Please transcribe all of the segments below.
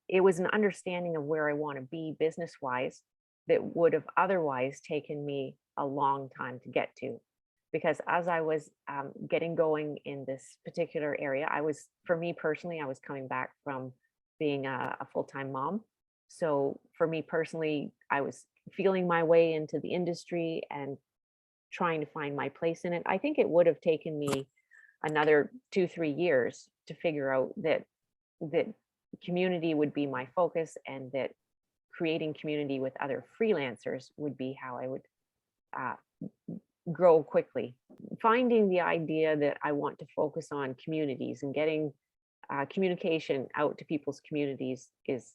it was an understanding of where I want to be business wise that would have otherwise taken me a long time to get to. Because as I was getting going in this particular area, for me personally, I was coming back from being a full-time mom. So for me personally, I was feeling my way into the industry and trying to find my place in it. I think it would have taken me another 2, 3 years to figure out that community would be my focus, and that creating community with other freelancers would be how I would uh, grow quickly. Finding the idea that I want to focus on communities and getting communication out to people's communities is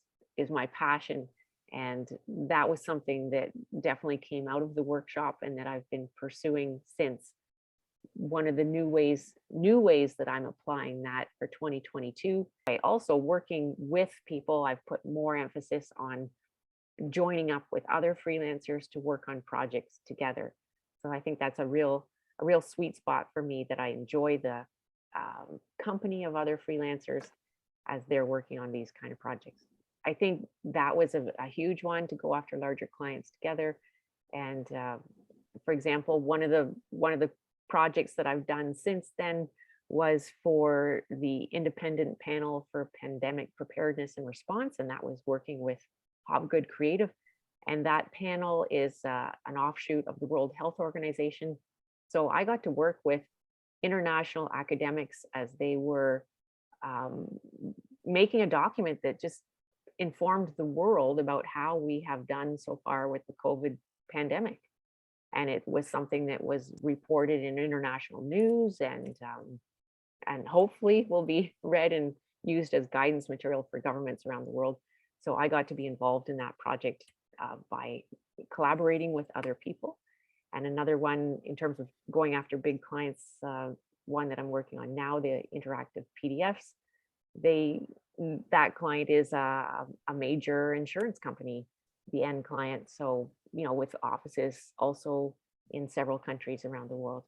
my passion, and that was something that definitely came out of the workshop and that I've been pursuing since. One of the new ways that I'm applying that for 2022. I also working with people, I've put more emphasis on joining up with other freelancers to work on projects together. So I think that's a real sweet spot for me, that I enjoy the company of other freelancers as they're working on these kind of projects. I think that was a huge one, to go after larger clients together. And for example, one of the projects that I've done since then was for the Independent Panel for Pandemic Preparedness and Response, and that was working with Hobgood Creative. And that panel is an offshoot of the World Health Organization. So I got to work with international academics as they were um, making a document that just informed the world about how we have done so far with the COVID pandemic. And it was something that was reported in international news, and hopefully will be read and used as guidance material for governments around the world. So I got to be involved in that project by collaborating with other people. And another one, in terms of going after big clients, one that I'm working on now, the interactive PDFs, that client is a major insurance company, the end client. So, with offices also in several countries around the world.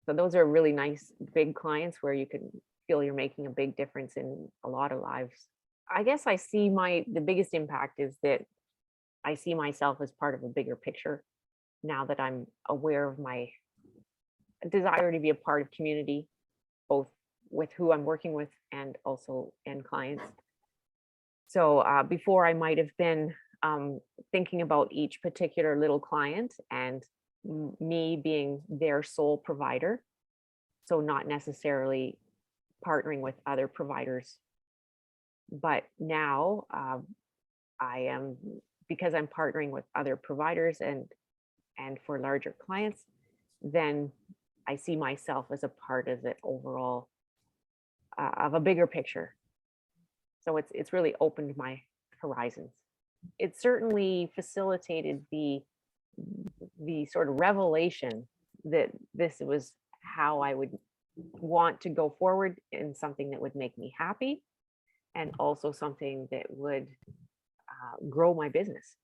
So those are really nice big clients where you can feel you're making a big difference in a lot of lives. I guess the biggest impact is that I see myself as part of a bigger picture now that I'm aware of my desire to be a part of community, both with who I'm working with and also end clients. So before, I might have been thinking about each particular little client and me being their sole provider. So not necessarily partnering with other providers. But now I am, because I'm partnering with other providers and for larger clients, then I see myself as a part of the overall of a bigger picture. So it's really opened my horizons. It certainly facilitated the sort of revelation that this was how I would want to go forward, in something that would make me happy, and also something that would grow my business.